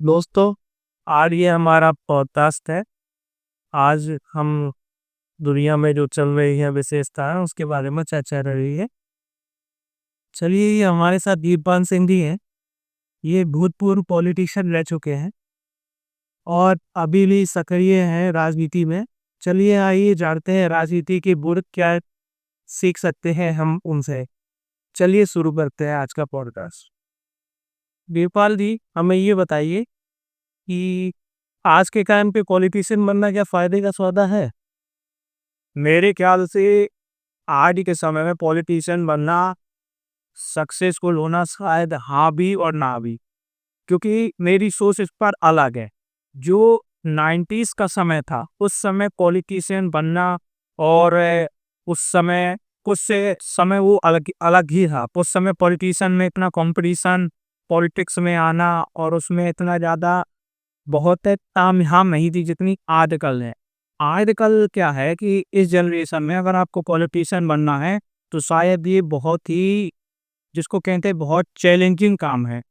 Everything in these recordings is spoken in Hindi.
दोस्तों, आज ये हमारा पॉडकास्ट है। आज हम दुनिया में जो चल रही है विशेषताएं उसके बारे में चर्चा रही है। चलिए, ये हमारे साथ दीपन सिंह जी हैं। ये भूतपूर्व पॉलिटिशियन रह चुके हैं और अभी भी सक्रिय हैं राजनीति में। चलिए, आइए जानते हैं राजनीति के बुर्द क्या सीख सकते हैं हम उनसे। चलिए शुरू करते हैं आज का पॉडकास्ट। दीपाल जी, हमें ये बताइए कि आज के टाइम पे पॉलिटिशियन बनना क्या फायदे का सौदा है? मेरे ख्याल से आज के समय में पॉलिटिशियन बनना सक्सेसफुल होना शायद हाँ भी और ना भी, क्योंकि मेरी सोच इस पर अलग है। जो 90s का समय था उस समय पॉलिटिशियन बनना और उस समय कुछ से समय वो अलग अलग ही था। उस समय पॉलिटिशियन में इतना कंपटीशन, पॉलिटिक्स में आना और उसमें इतना ज़्यादा बहुत तामझाम नहीं थी जितनी आजकल है। आजकल क्या है कि इस जनरेशन में अगर आपको पॉलिटिशियन बनना है तो शायद ये बहुत ही, जिसको कहते हैं, बहुत चैलेंजिंग काम है।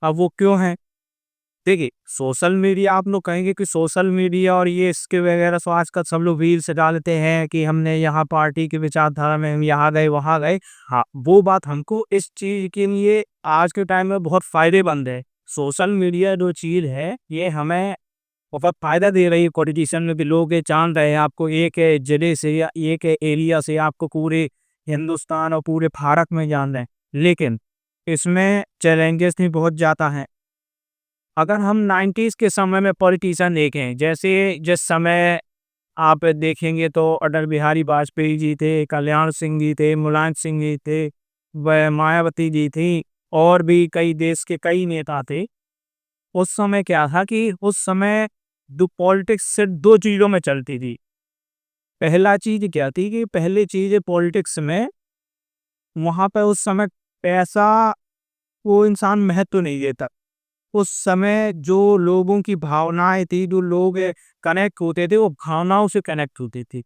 अब वो क्यों है? देखिए, सोशल मीडिया, आप लोग कहेंगे कि सोशल मीडिया और ये इसके वगैरह, सो आजकल सब लोग रील्स डालते हैं कि हमने यहाँ पार्टी की विचारधारा में हम यहाँ गए वहाँ गए। हाँ, वो बात हमको इस चीज़ के लिए आज के टाइम में बहुत फायदेमंद है। सोशल मीडिया जो चीज़ है ये हमें बहुत फ़ायदा दे रही है। पॉलिटिशियन में भी लोग ये जान रहे हैं, आपको एक ज़िले से या एक एरिया से आपको पूरे हिंदुस्तान और पूरे भारत में जान रहे हैं। लेकिन इसमें चैलेंजेस भी बहुत ज़्यादा हैं। अगर हम 90s के समय में पॉलिटिशियन देखें, जैसे जिस समय आप देखेंगे तो अटल बिहारी वाजपेयी जी थे, कल्याण सिंह जी थे, मुलायम सिंह जी थे, व मायावती जी थी और भी कई देश के कई नेता थे। उस समय क्या था कि उस समय दो पॉलिटिक्स सिर्फ 2 चीज़ों में चलती थी। पहला चीज़ क्या थी कि पहली चीज़ पॉलिटिक्स में वहाँ पे उस समय पैसा को इंसान महत्व नहीं देता। उस समय जो लोगों की भावनाएँ थी, जो लोग कनेक्ट होते थे, वो भावनाओं से कनेक्ट होते थे।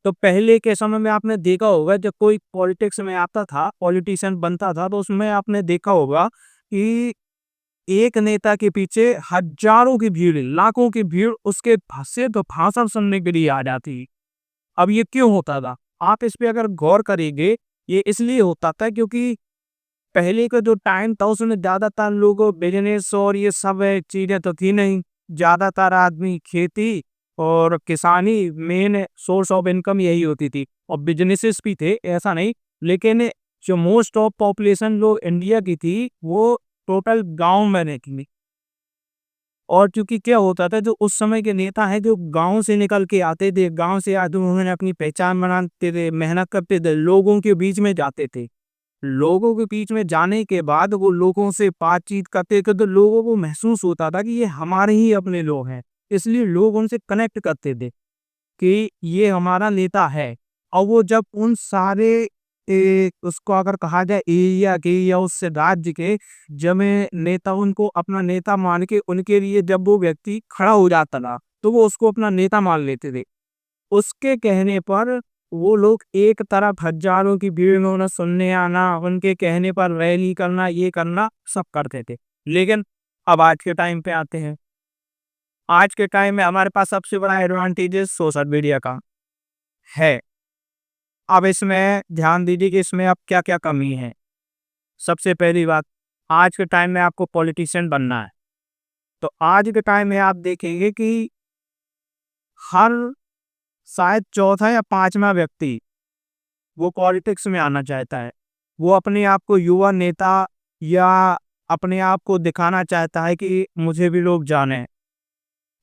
तो पहले के समय में आपने देखा होगा जब कोई पॉलिटिक्स में आता था, पॉलिटिशियन बनता था, तो उसमें आपने देखा होगा कि एक नेता के पीछे हजारों की भीड़, लाखों की भीड़ उसके भाषण तो भाषण सुनने के लिए आ जाती। अब ये क्यों होता था? आप इस पे अगर गौर करेंगे, ये इसलिए होता था क्योंकि पहले का जो टाइम था उसमें ज़्यादातर लोगों बिजनेस और ये सब चीज़ें तो थी नहीं। ज़्यादातर आदमी खेती और किसानी मेन सोर्स ऑफ इनकम यही होती थी, और बिजनेसेस भी थे, ऐसा नहीं। लेकिन जो मोस्ट ऑफ पॉपुलेशन जो इंडिया की थी वो टोटल गाँव में रहती थी। और चूँकि क्या होता था, जो उस समय के नेता हैं जो गाँव से निकल के आते थे, गाँव से आते उन्होंने अपनी पहचान बनाते थे, मेहनत करते थे, लोगों के बीच में जाते थे। लोगों के बीच में जाने के बाद वो लोगों से बातचीत करते थे तो लोगों को महसूस होता था कि ये हमारे ही अपने लोग हैं। इसलिए लोग उनसे कनेक्ट करते थे कि ये हमारा नेता है। और वो जब उन सारे उसको अगर कहा जाए एरिया के या उस राज्य के, जब नेता उनको अपना नेता मान के उनके लिए जब वो व्यक्ति खड़ा हो जाता था तो वो उसको अपना नेता मान लेते थे। उसके कहने पर वो लोग एक तरफ हजारों की भीड़ में उन्हें सुनने आना, उनके कहने पर रैली करना, ये करना सब करते थे। लेकिन अब आज के टाइम पे आते हैं। आज के टाइम में हमारे पास सबसे बड़ा एडवांटेज सोशल मीडिया का है। अब इसमें ध्यान दीजिए कि इसमें अब क्या-क्या कमी है। सबसे पहली बात, आज के टाइम में आपको पॉलिटिशियन बनना है, तो आज के टाइम में आप देखेंगे कि हर शायद चौथा या पाँचवाँ व्यक्ति वो पॉलिटिक्स में आना चाहता है। वो अपने आप को युवा नेता या अपने आप को दिखाना चाहता है कि मुझे भी लोग जानें,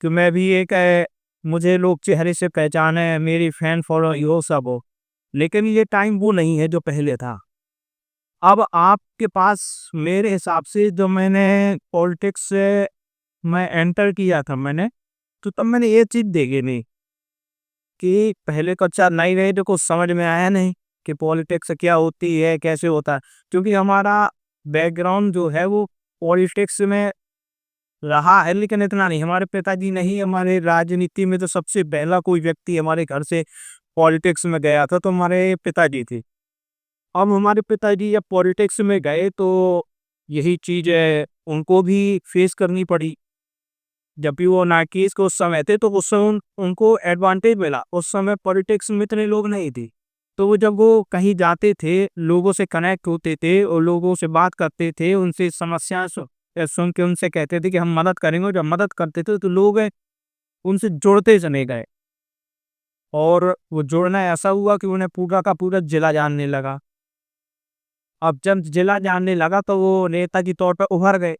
कि मैं भी एक मुझे लोग चेहरे से पहचानें, मेरी फैन फॉलोइंग हो, सब हो। लेकिन ये टाइम वो नहीं है जो पहले था। अब आपके पास मेरे हिसाब से जो मैंने पॉलिटिक्स से मैं एंटर किया था मैंने, तो तब मैंने ये चीज़ देखी नहीं कि पहले कक्षा नहीं रही तो कुछ समझ में आया नहीं कि पॉलिटिक्स क्या होती है, कैसे होता है। क्योंकि हमारा बैकग्राउंड जो है वो पॉलिटिक्स में रहा है, लेकिन इतना नहीं। हमारे पिताजी नहीं, हमारे राजनीति में तो सबसे पहला कोई व्यक्ति हमारे घर से पॉलिटिक्स में गया था तो हमारे पिताजी थे। अब हमारे पिताजी जब पॉलिटिक्स में गए तो यही चीज उनको भी फेस करनी पड़ी। जब भी वो नाइकीज के उस समय थे तो उस समय उनको एडवांटेज मिला। उस समय पॉलिटिक्स में इतने लोग नहीं थे, तो वो कहीं जाते थे, लोगों से कनेक्ट होते थे और लोगों से बात करते थे, उनसे समस्याएं सुन के उनसे कहते थे कि हम मदद करेंगे। और जब मदद करते थे तो लोग उनसे जुड़ते चले गए, और वो जुड़ना ऐसा हुआ कि उन्हें पूरा का पूरा जिला जानने लगा। अब जब जिला जानने लगा तो वो नेता के तौर पर उभर गए।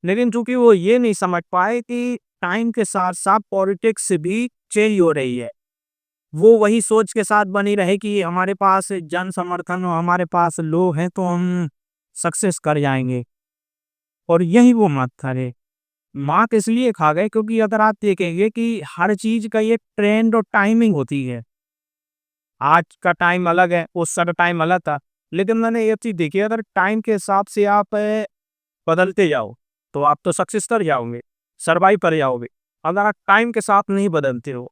लेकिन चूंकि वो ये नहीं समझ पाए कि टाइम के साथ साथ पॉलिटिक्स भी चेंज हो रही है, वो वही सोच के साथ बनी रहे कि हमारे पास जन समर्थन और हमारे पास लोग हैं तो हम सक्सेस कर जाएंगे। और यही वो मत करे, मात इसलिए खा गए क्योंकि अगर आप देखेंगे कि हर चीज का ये ट्रेंड और टाइमिंग होती है। आज का टाइम अलग है, उस समय टाइम अलग था। लेकिन मैंने ये चीज देखी, अगर टाइम के हिसाब से आप बदलते जाओ तो आप तो सक्सेस कर जाओगे, सरवाइव कर जाओगे। अगर आप टाइम के साथ नहीं बदलते हो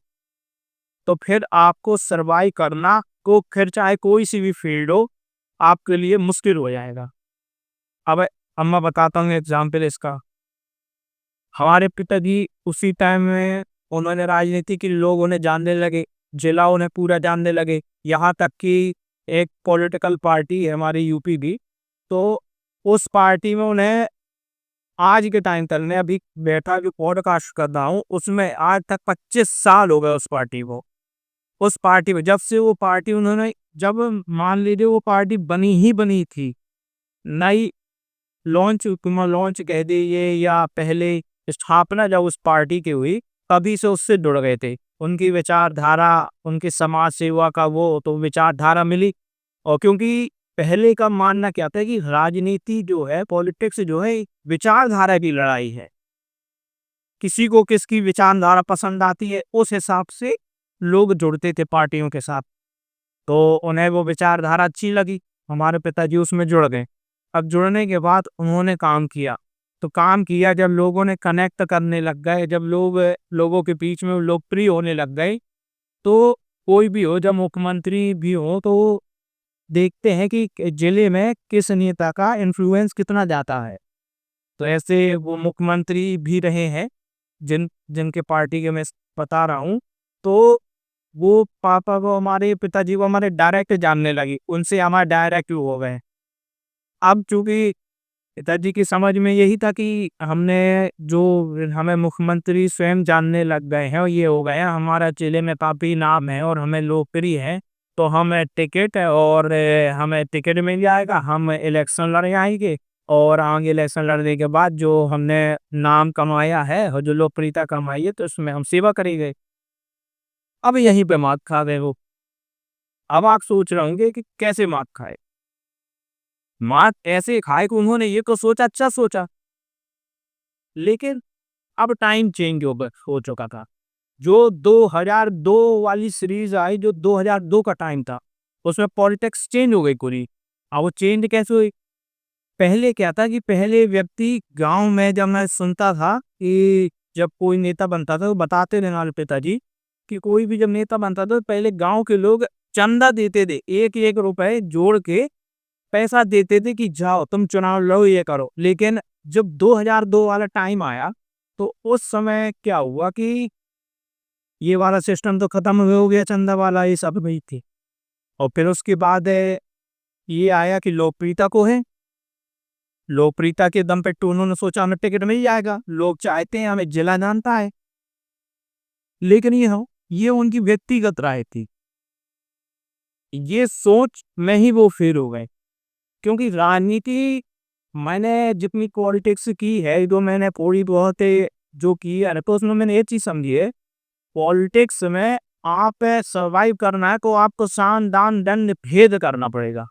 तो फिर आपको सरवाइव करना को, फिर चाहे कोई सी भी फील्ड हो, आपके लिए मुश्किल हो जाएगा। अब मैं बताता हूँ एग्जाम्पल इसका। हमारे पिताजी उसी टाइम में उन्होंने राजनीति के लोग उन्हें जानने लगे, जिला उन्हें पूरा जानने लगे। यहाँ तक कि एक पॉलिटिकल पार्टी है हमारी यूपी की, तो उस पार्टी में उन्हें आज के टाइम तक, मैं अभी बैठा जो पॉडकास्ट कर रहा हूँ उसमें, आज तक 25 साल हो गए उस पार्टी को। उस पार्टी में जब से वो पार्टी उन्होंने, जब मान लीजिए वो पार्टी बनी ही बनी थी, नई लॉन्च कह दीजिए या पहले स्थापना जब उस पार्टी की हुई, तभी से उससे जुड़ गए थे। उनकी विचारधारा, उनकी समाज सेवा का वो तो विचारधारा मिली। और क्योंकि पहले का मानना क्या था कि राजनीति जो है, पॉलिटिक्स जो है, विचारधारा की लड़ाई है। किसी को किसकी विचारधारा पसंद आती है उस हिसाब से लोग जुड़ते थे पार्टियों के साथ। तो उन्हें वो विचारधारा अच्छी लगी, हमारे पिताजी उसमें जुड़ गए। अब जुड़ने के बाद उन्होंने काम किया, तो काम किया जब लोगों ने कनेक्ट करने लग गए, जब लोगों के बीच में लोकप्रिय होने लग गए, तो कोई भी हो, जब मुख्यमंत्री भी हो, तो देखते हैं कि जिले में किस नेता का इन्फ्लुएंस कितना जाता है। तो ऐसे वो मुख्यमंत्री भी रहे हैं जिनके पार्टी के मैं बता रहा हूँ। तो वो पापा को, हमारे पिताजी को हमारे डायरेक्ट जानने लगी, उनसे हमारे डायरेक्ट हो गए। अब चूंकि पिताजी की समझ में यही था कि हमने जो, हमें मुख्यमंत्री स्वयं जानने लग गए हैं और ये हो गए हैं, हमारा जिले में काफी नाम है और हमें लोकप्रिय है, तो हमें टिकट और हमें टिकट मिल जाएगा, हम इलेक्शन लड़ आएंगे। और आगे इलेक्शन लड़ने के बाद जो हमने नाम कमाया है और जो लोकप्रियता कमाई है, तो उसमें हम सेवा करेंगे। अब यहीं पे मात खा गए वो। अब आप सोच रहे होंगे कि कैसे मात खाए। मात ऐसे खाए कि उन्होंने ये तो सोचा, अच्छा सोचा, लेकिन अब टाइम चेंज हो चुका था। जो 2002 वाली सीरीज आई, जो 2002 का टाइम था, उसमें पॉलिटिक्स चेंज हो गई पूरी। अब वो चेंज कैसे हुई? पहले क्या था कि पहले व्यक्ति गांव में, जब मैं सुनता था कि जब कोई नेता बनता था, तो बताते थे हमारे पिताजी कि कोई भी जब नेता बनता था तो पहले गांव के लोग चंदा देते थे, एक एक रुपए जोड़ के पैसा देते थे कि जाओ तुम चुनाव लड़ो, ये करो। लेकिन जब 2002 वाला टाइम आया, तो उस समय क्या हुआ कि ये वाला सिस्टम तो खत्म हो गया, चंदा वाला ये सब नहीं थी। और फिर उसके बाद ये आया कि लोकप्रियता को है, लोकप्रियता के दम पे तो उन्होंने सोचा हमें टिकट मिल जाएगा, लोग चाहते हैं, हमें जिला जानता है। लेकिन ये उनकी व्यक्तिगत राय थी, ये सोच में ही वो फेल हो गए। क्योंकि राजनीति, मैंने जितनी पॉलिटिक्स की है, जो मैंने थोड़ी बहुत जो की है, तो उसमें मैंने ये चीज समझी है, पॉलिटिक्स में आप सरवाइव करना है तो आपको सान दान दंड भेद करना पड़ेगा।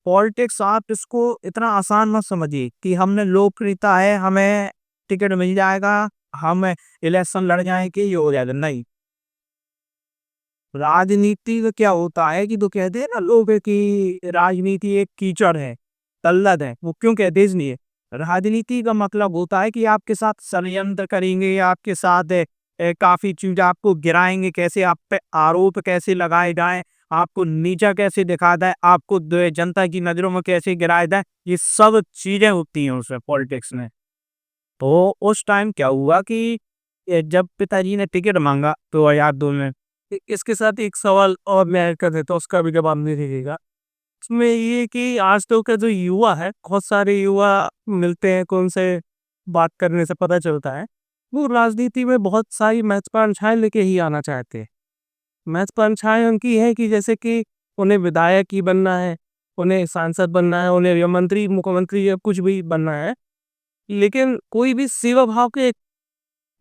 पॉलिटिक्स आप इसको इतना आसान मत समझिए कि हमने लोकप्रियता है, हमें टिकट मिल जाएगा, हम इलेक्शन लड़ जाएंगे, ये हो जाएगा, नहीं। राजनीति में क्या होता है कि तो कहते हैं ना लोग कि राजनीति एक कीचड़ है, तल्लद है। वो क्यों कहते हैं? इसलिए राजनीति का मतलब होता है कि आपके साथ षड्यंत्र करेंगे, आपके साथ काफी चीज आपको गिराएंगे, कैसे आप पे आरोप कैसे लगाए जाए, आपको नीचा कैसे दिखाता है, आपको जनता की नज़रों में कैसे गिराता है, ये सब चीज़ें होती हैं उसमें पॉलिटिक्स में। तो उस टाइम क्या हुआ कि जब पिताजी ने टिकट माँगा 2002 में, इसके साथ एक सवाल और मैं ऐड कर देता हूँ, उसका भी जवाब नहीं दीजिएगा। उसमें ये कि आजकल का जो युवा है, बहुत सारे युवा मिलते हैं, कौन से बात करने से पता चलता है, वो राजनीति में बहुत सारी महत्वाकांक्षाएँ लेके ही आना चाहते हैं। महत्वाकांक्षाएँ उनकी है कि जैसे कि उन्हें विधायक ही बनना है, उन्हें सांसद बनना है, उन्हें या मंत्री, मुख्यमंत्री या कुछ भी बनना है। लेकिन कोई भी सेवा भाव के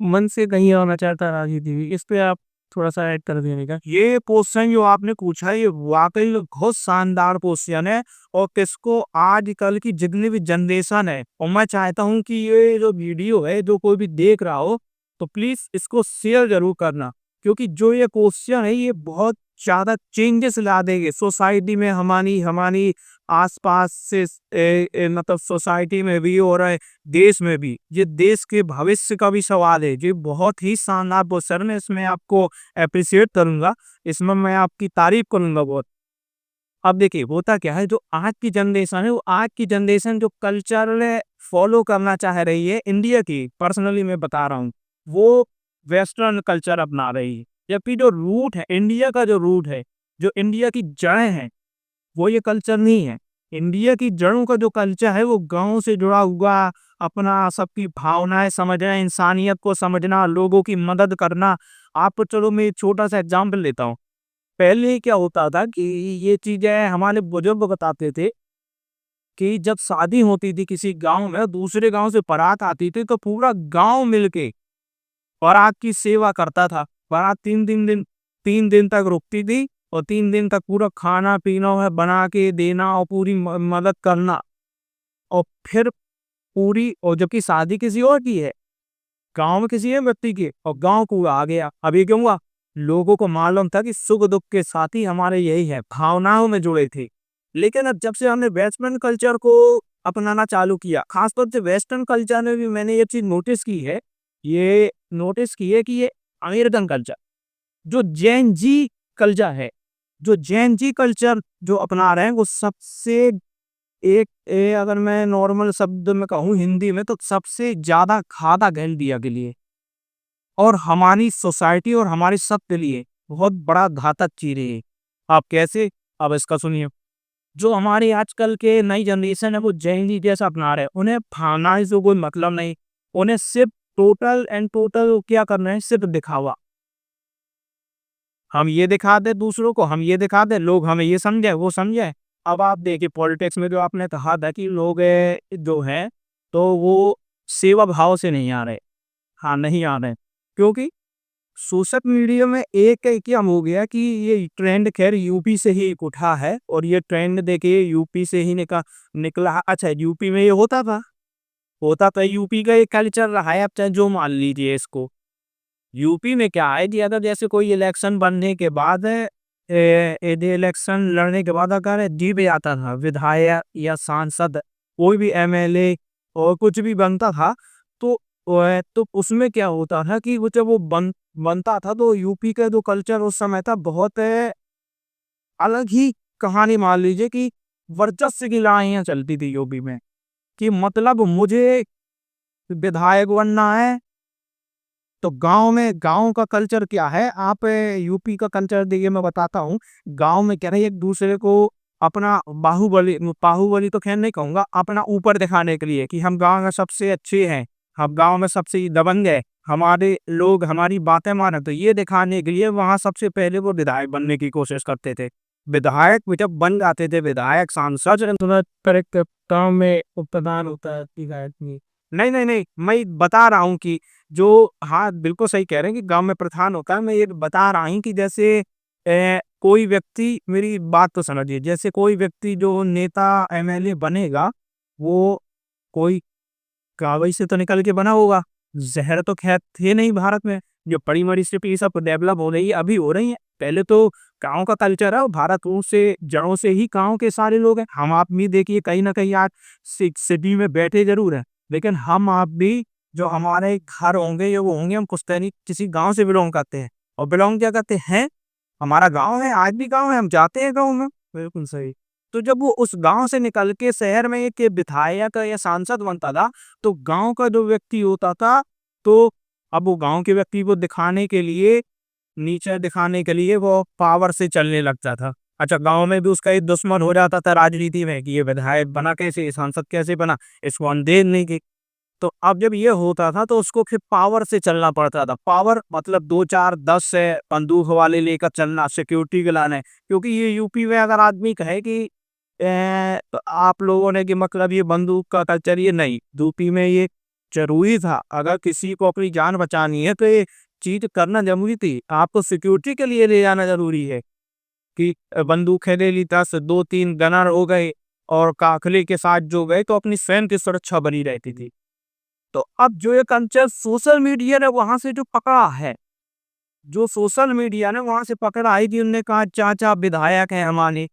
मन से नहीं आना चाहता राजनीति में। इस पे आप थोड़ा-सा ऐड कर दीजिएगा। ये क्वेश्चन जो आपने पूछा है, ये वाक़ई में बहुत शानदार क्वेश्चन है और किसको आजकल की जितनी भी जनरेशन है, और मैं चाहता हूँ कि ये जो वीडियो है, जो कोई भी देख रहा हो, तो प्लीज़ इसको शेयर ज़रूर करना। क्योंकि जो ये क्वेश्चन है, ये बहुत ज़्यादा चेंजेस ला देंगे सोसाइटी में, हमारी हमारी आस-पास से मतलब सोसाइटी में भी और देश में भी। ये देश के भविष्य का भी सवाल है। ये बहुत ही शानदार क्वेश्चन है, इसमें आपको एप्रिशिएट करूँगा, इसमें मैं आपकी तारीफ़ करूँगा बहुत। अब देखिए होता क्या है, जो आज की जनरेशन है, वो आज की जनरेशन जो कल्चर फॉलो करना चाह रही है इंडिया की, पर्सनली मैं बता रहा हूँ, वो वेस्टर्न कल्चर अपना रही है। जबकि जो रूट है, इंडिया का जो रूट है, जो इंडिया की जड़ें हैं, वो ये कल्चर नहीं है। इंडिया की जड़ों का जो कल्चर है, वो गाँव से जुड़ा हुआ, अपना सबकी भावनाएँ समझना, इंसानियत को समझना, लोगों की मदद करना। आप चलो मैं एक छोटा-सा एग्ज़ाम्पल लेता हूँ। पहले क्या होता था कि ये चीज़ें हमारे बुजुर्ग बताते थे कि जब शादी होती थी किसी गाँव में, दूसरे गाँव से बारात आती थी, तो पूरा गाँव मिलके बारात की सेवा करता था। बारात 3 दिन तक रुकती थी और 3 दिन तक पूरा खाना-पीना है बना के देना और पूरी मदद करना। और फिर पूरी, और जबकि शादी किसी और की है, गाँव में किसी और व्यक्ति की, और गाँव पूरा आ गया। अब ये क्यों हुआ? लोगों को मालूम था कि सुख-दुःख के साथी हमारे यही है, भावनाओं में जुड़े थे। लेकिन अब जब से हमने वेस्टर्न कल्चर को अपनाना चालू किया, खासतौर से वेस्टर्न कल्चर में भी मैंने ये चीज़ नोटिस की है कि ये अमेरिकन कल्चर, जो जेन जी कल्चर है, जो जेन जी कल्चर जो अपना रहे हैं, वो सबसे अगर मैं नॉर्मल शब्द में कहूँ हिंदी में, तो सबसे ज़्यादा घातक है इंडिया के लिए और हमारी सोसाइटी और हमारे सबके लिए बहुत बड़ा घातक चीज़ है ये। आप कैसे? अब इसका सुनिए। जो हमारे आजकल के नई जनरेशन है, वो जेन ज़ी जैसा अपना रहे हैं। उन्हें भावनाएँ से कोई मतलब नहीं। उन्हें सिर्फ़ टोटल एंड टोटल क्या करना है, सिर्फ़ दिखावा। हम ये दिखा दें दूसरों को, हम ये दिखा दें, लोग हमें ये समझे, वो समझे। अब आप देखिए पॉलिटिक्स में जो आपने कहा था कि लोग जो हैं, तो वो सेवा भाव से नहीं आ रहे। हाँ, नहीं आ रहे। क्योंकि सोशल मीडिया में एक क्या हो गया कि ये ट्रेंड खैर यूपी से ही उठा है और ये ट्रेंड देखिए यूपी से ही निकला। अच्छा, यूपी में ये होता था यूपी का एक कल्चर रहा है, आप चाहे जो मान लीजिए इसको। यूपी में क्या है कि अगर जैसे कोई इलेक्शन बनने के बाद इलेक्शन लड़ने के बाद अगर जीत जाता था विधायक या सांसद, कोई भी एमएलए और कुछ भी बनता था, तो तो उसमें क्या होता था कि वो जब वो बनता था, तो यूपी का जो कल्चर उस समय था बहुत अलग ही कहानी, मान लीजिए कि वर्चस्व की लड़ाइयाँ चलती थी यूपी में कि मतलब मुझे विधायक बनना है। तो गाँव का कल्चर क्या है, आप यूपी का कल्चर देखिए मैं बताता हूँ। गाँव में क्या है, एक दूसरे को अपना बाहुबली तो खैर नहीं कहूँगा, अपना ऊपर दिखाने के लिए कि हम गाँव में सबसे अच्छे हैं, हम गाँव में सबसे दबंग है, हमारे लोग हमारी बातें माने, तो ये दिखाने के लिए वहाँ सबसे पहले वो विधायक बनने की कोशिश करते थे। विधायक भी जब बन जाते थे, विधायक सांसद, थोड़ा करेक्ट, गाँव में उपप्रधान होता है विधायक में। नहीं, नहीं, नहीं, मैं बता रहा हूँ कि जो, हाँ, बिल्कुल सही कह रहे हैं कि गाँव में प्रधान होता है। मैं ये बता रहा हूँ कि जैसे कोई व्यक्ति, मेरी बात तो समझिए, जैसे कोई व्यक्ति जो नेता एमएलए बनेगा, वो कोई कागज से तो निकल के बना होगा। ज़हर तो खैर थे नहीं भारत में, जो बड़ी-बड़ी सिटी सब डेवलप हो रही है, अभी हो रही हैं। पहले तो गाँव का कल्चर है और भारत रूट से जड़ों से ही गाँव के सारे लोग हैं। हम आप भी देखिए कहीं न कहीं आज सिटी में बैठे ज़रूर हैं, लेकिन हम आप भी जो हमारे घर होंगे या वो होंगे, हम कुछ नहीं किसी गाँव से बिलॉन्ग करते हैं और बिलॉन्ग क्या करते हैं, हमारा गाँव है, आज भी गाँव है, हम जाते हैं गाँव में। बिल्कुल सही। तो जब वो उस गाँव से निकल के शहर में एक विधायक या सांसद बनता था, तो गाँव का जो व्यक्ति होता था, तो अब वो गाँव के व्यक्ति को दिखाने के लिए, नीचा दिखाने के लिए वो पावर से चलने लगता था। अच्छा, गाँव में भी उसका एक दुश्मन हो जाता था राजनीति में कि ये विधायक बना कैसे, ये सांसद कैसे बना, इसको हम देख नहीं गए। तो अब जब ये होता था तो उसको फिर पावर से चलना पड़ता था। पावर मतलब 2, 4, 10 से बंदूक वाले लेकर चलना, सिक्योरिटी के लाने। क्योंकि ये यूपी में अगर आदमी कहे कि आप लोगों ने कि मतलब ये बंदूक का कल्चर, ये नहीं, यूपी में ये ज़रूरी था। अगर किसी को अपनी जान बचानी है तो ये चीज़ करना ज़रूरी थी। आपको सिक्योरिटी के लिए ले जाना ज़रूरी है कि बंदूकें ले ली 10, 2-3 गनर हो गए और काफ़िले के साथ जो गए, तो अपनी स्वयं की सुरक्षा बनी रहती थी। तो अब जो ये कल्चर सोशल मीडिया ने वहाँ से जो पकड़ा है, जो सोशल मीडिया ने वहाँ से पकड़ा है कि उन्होंने कहा चाचा विधायक हैं हमारे।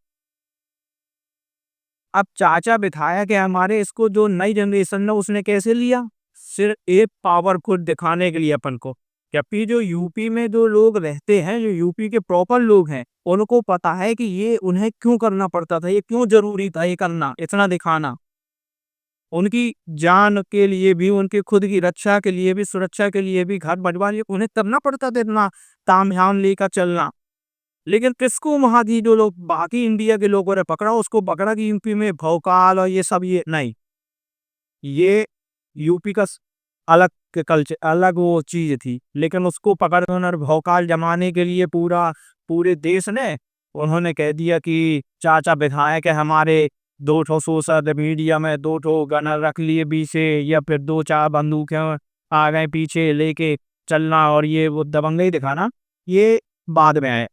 अब चाचा विधायक है हमारे, इसको जो नई जनरेशन ने उसने कैसे लिया? सिर्फ एक पावर को दिखाने के लिए अपन को। जबकि जो यूपी में जो लोग रहते हैं, जो यूपी के प्रॉपर लोग हैं, उनको पता है कि ये उन्हें क्यों करना पड़ता था, ये क्यों ज़रूरी था ये करना, इतना दिखाना। उनकी जान के लिए भी, उनकी खुद की रक्षा के लिए भी, सुरक्षा के लिए भी, घर-परिवार ये उन्हें करना पड़ता था इतना तामझाम लेकर चलना। लेकिन किसको वहाँ की जो लोग बाकी इंडिया के लोगों ने पकड़ा, उसको पकड़ा कि यूपी में भौकाल और ये सब, ये नहीं। ये यूपी का अलग कल्चर, अलग वो चीज़ थी। लेकिन उसको पकड़ के उन्होंने भौकाल जमाने के लिए पूरे देश ने उन्होंने कह दिया कि चाचा विधायक है हमारे, 2 ठो सोशल मीडिया में 2 ठो गनर रख लिए पीछे, या फिर 2-4 बंदूकें आ गए पीछे लेके चलना और ये वो दबंगई दिखाना, ये बाद में आए।